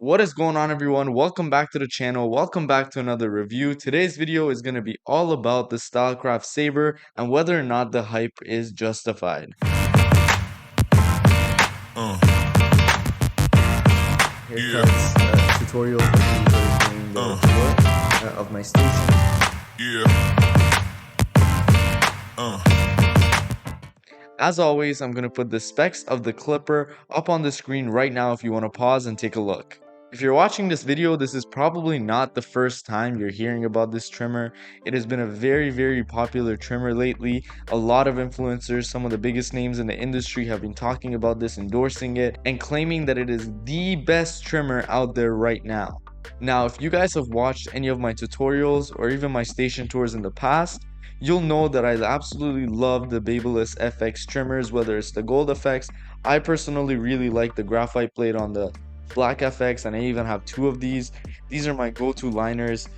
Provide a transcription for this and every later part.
What is going on, everyone? Welcome back to the channel. Welcome back to another review. Today's video is going to be all about the Stylecraft Saber and whether or not the hype is justified. Haircuts, tutorials that we are doing the tour of my station. As always, I'm going to put the specs of the clipper up on the screen right now if you want to pause and take a look. If you're watching this video, this is probably not the first time you're hearing about this trimmer. It has been a very popular trimmer lately. A lot of influencers, some of the biggest names in the industry have been talking about this, endorsing it, and claiming that it is the best trimmer out there right now. Now, if you guys have watched any of my tutorials or even my station tours in the past, you'll know that I absolutely love the Babyliss FX trimmers, whether it's the gold FX. I personally really like the graphite blade on the black FX, and I even have two of these. These are my go-to liners,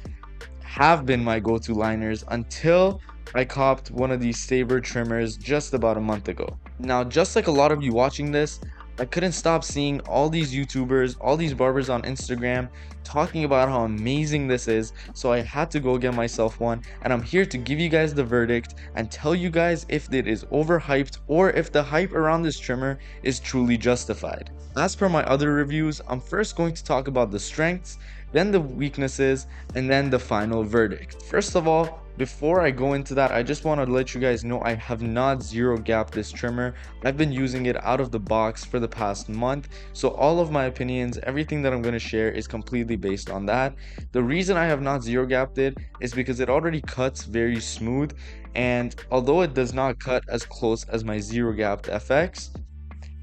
have been my go-to liners until I copped one of these Saber trimmers just about a month ago. Now, just like a lot of you watching this, I couldn't stop seeing all these YouTubers, all these barbers on Instagram talking about how amazing this is, so I had to go get myself one, and I'm here to give you guys the verdict and tell you guys if it is overhyped or if the hype around this trimmer is truly justified. As per my other reviews, I'm first going to talk about the strengths, then the weaknesses, and then the final verdict. First of all, before I go into that, I just want to let you guys know I have not zero gapped this trimmer. I've been using it out of the box for the past month, so all of my opinions, everything that I'm going to share is completely based on that. The reason I have not zero gapped it is because it already cuts very smooth, and although it does not cut as close as my zero gapped FX,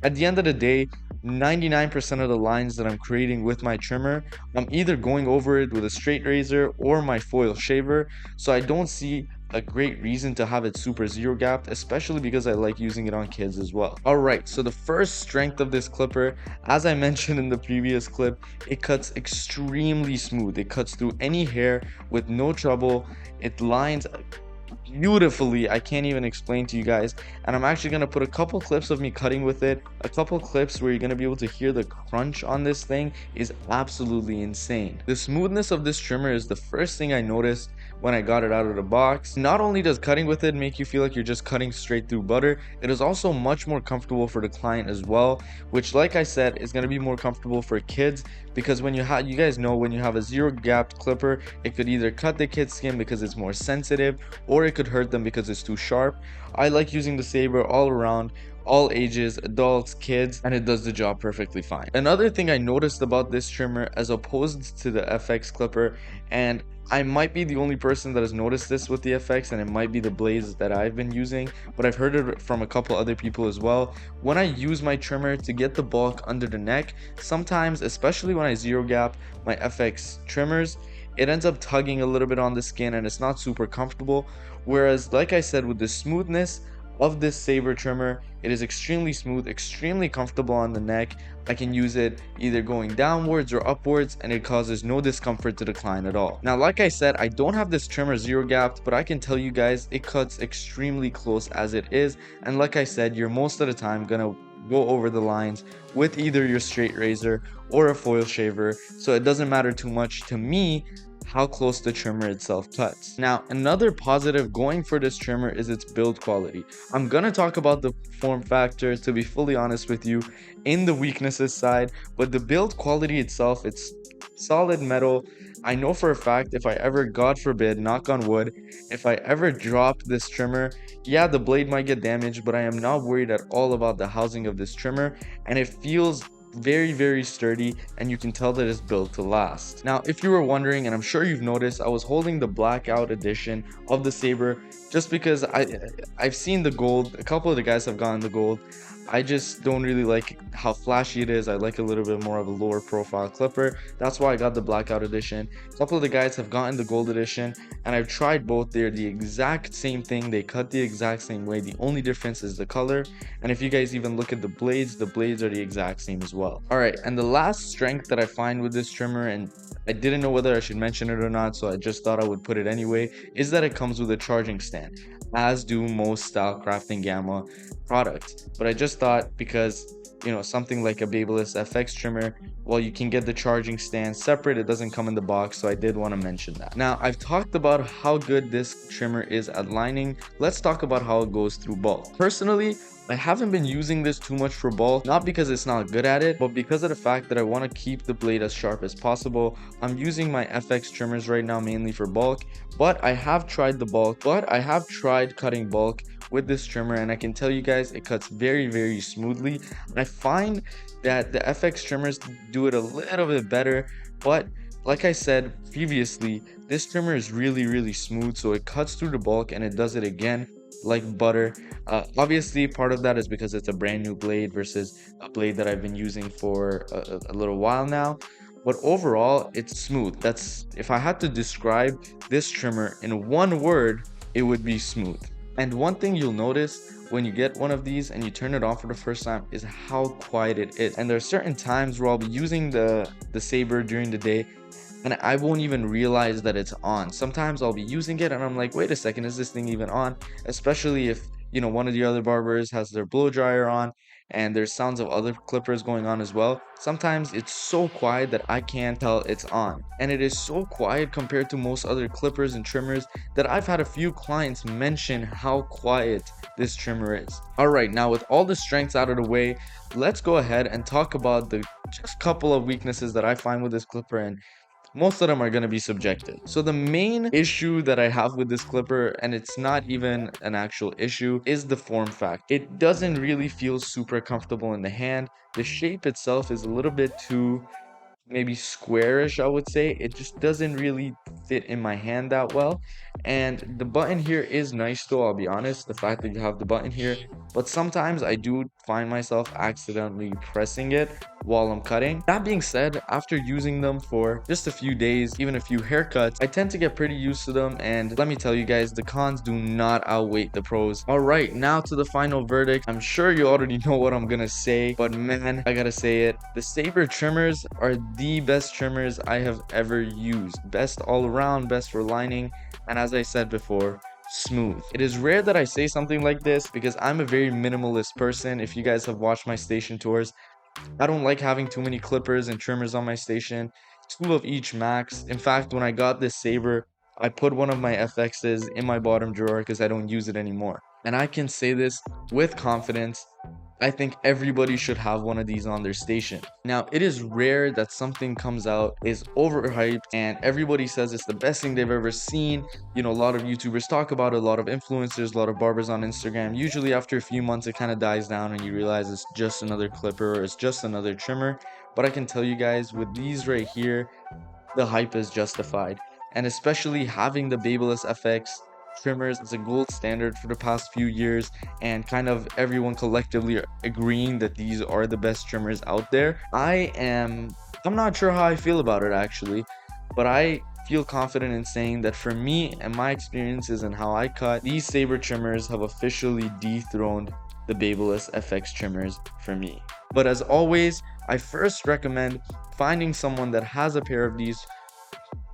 at the end of the day, 99% of the lines that I'm creating with my trimmer, I'm either going over it with a straight razor or my foil shaver, so I don't see a great reason to have it super zero gapped, especially because I like using it on kids as well. Alright, so the first strength of this clipper, as I mentioned in the previous clip, it cuts extremely smooth. It cuts through any hair with no trouble. It lines beautifully. I can't even explain to you guys, and I'm actually going to put a couple clips of me cutting with it, a couple clips where you're going to be able to hear the crunch on this thing is absolutely insane. The smoothness of this trimmer is the first thing I noticed when I got it out of the box. Not only does cutting with it make you feel like you're just cutting straight through butter, it is also much more comfortable for the client as well, which, like I said, is going to be more comfortable for kids, because when you guys know, when you have a zero gapped clipper, it could either cut the kid's skin because it's more sensitive, or it could hurt them because it's too sharp. I like using the Saber all around, all ages, adults, kids, and it does the job perfectly fine. Another thing I noticed about this trimmer as opposed to the FX clipper, and I might be the only person that has noticed this with the FX, and it might be the blades that I've been using, but I've heard it from a couple other people as well. When I use my trimmer to get the bulk under the neck, sometimes, especially when I zero gap my FX trimmers, it ends up tugging a little bit on the skin and it's not super comfortable. Whereas, like I said, with the smoothness of this Saber trimmer, it is extremely smooth, extremely comfortable on the neck. I can use it either going downwards or upwards, and it causes no discomfort to the client at all. Now, like I said, I don't have this trimmer zero gapped, but I can tell you guys it cuts extremely close as it is, and like I said, you're most of the time gonna go over the lines with either your straight razor or a foil shaver, so it doesn't matter too much to me how close the trimmer itself cuts. Now, another positive going for this trimmer is its build quality. I'm gonna talk about the form factor, to be fully honest with you, in the weaknesses side, but the build quality itself, it's solid metal. I know for a fact if I ever, God forbid, knock on wood, if I ever drop this trimmer, yeah, the blade might get damaged, but I am not worried at all about the housing of this trimmer, and it feels very sturdy, and you can tell that it's built to last. Now, if you were wondering, and I'm sure you've noticed, I was holding the blackout edition of the Saber just because I've seen the gold. A couple of the guys have gotten the gold. I just don't really like how flashy it is. I like a little bit more of a lower profile clipper. That's why I got the blackout edition. A couple of the guys have gotten the gold edition, and I've tried both. They're the exact same thing. They cut the exact same way. The only difference is the color. And if you guys even look at the blades are the exact same as well. Alright, and the last strength that I find with this trimmer, and I didn't know whether I should mention it or not, so I just thought I would put it anyway, is that it comes with a charging stand, as do most Stylecraft and Gamma products. But I just thought, because something like a Babyliss FX trimmer, well, you can get the charging stand separate. It doesn't come in the box, so I did want to mention that. Now, I've talked about how good this trimmer is at lining. Let's talk about how it goes through bulk. Personally, I haven't been using this too much for bulk, not because it's not good at it, but because of the fact that I want to keep the blade as sharp as possible. I'm using my FX trimmers right now mainly for bulk, but I have tried cutting bulk with this trimmer, and I can tell you guys it cuts very, very smoothly. I find that the FX trimmers do it a little bit better, but like I said previously, this trimmer is really, really smooth, so it cuts through the bulk and it does it again like butter. Obviously, part of that is because it's a brand new blade versus a blade that I've been using for a little while now. But overall, it's smooth. That's, if I had to describe this trimmer in one word, it would be smooth. And one thing you'll notice when you get one of these and you turn it on for the first time is how quiet it is. And there are certain times where I'll be using the Saber during the day and I won't even realize that it's on. Sometimes I'll be using it and I'm like, wait a second, is this thing even on? Especially if, one of the other barbers has their blow dryer on and there's sounds of other clippers going on as well. Sometimes it's so quiet that I can't tell it's on. And it is so quiet compared to most other clippers and trimmers that I've had a few clients mention how quiet this trimmer is. Alright, now with all the strengths out of the way, let's go ahead and talk about the just couple of weaknesses that I find with this clipper, and most of them are going to be subjective. So the main issue that I have with this clipper, and it's not even an actual issue, is the form factor. It doesn't really feel super comfortable in the hand. The shape itself is a little bit too maybe squarish, I would say. It just doesn't really fit in my hand that well. And the button here is nice though, I'll be honest, the fact that you have the button here. But sometimes I do find myself accidentally pressing it while I'm cutting. That being said, after using them for just a few days, even a few haircuts, I tend to get pretty used to them. And let me tell you guys, the cons do not outweigh the pros. All right, now to the final verdict. I'm sure you already know what I'm gonna say, but man, I gotta say it. The Saber trimmers are the best trimmers I have ever used. Best all around, best for lining, and as I said before, smooth. It is rare that I say something like this because I'm a very minimalist person. If you guys have watched my station tours, I don't like having too many clippers and trimmers on my station. Two of each max. In fact, when I got this Saber, I put one of my FXs in my bottom drawer because I don't use it anymore. And I can say this with confidence. I think everybody should have one of these on their station. Now, it is rare that something comes out, is overhyped, and everybody says it's the best thing they've ever seen. A lot of YouTubers talk about it, a lot of influencers, a lot of barbers on Instagram. Usually after a few months, it kind of dies down and you realize it's just another clipper or it's just another trimmer. But I can tell you guys, with these right here, the hype is justified. And especially having the Babyliss FX trimmers is a gold standard for the past few years, and kind of everyone collectively agreeing that these are the best trimmers out there. I'm not sure how I feel about it actually, but I feel confident in saying that for me and my experiences and how I cut, these Saber trimmers have officially dethroned the Babyliss FX trimmers for me. But as always, I first recommend finding someone that has a pair of these,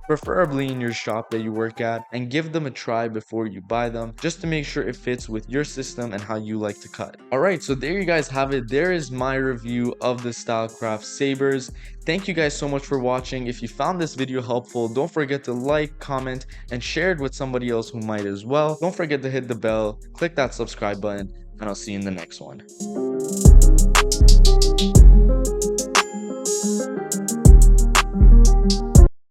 preferably in your shop that you work at, and give them a try before you buy them, just to make sure it fits with your system and how you like to cut. Alright, so there you guys have it. There is my review of the Stylecraft Sabers. Thank you guys so much for watching. If you found this video helpful, don't forget to like, comment, and share it with somebody else who might as well. Don't forget to hit the bell, click that subscribe button, and I'll see you in the next one.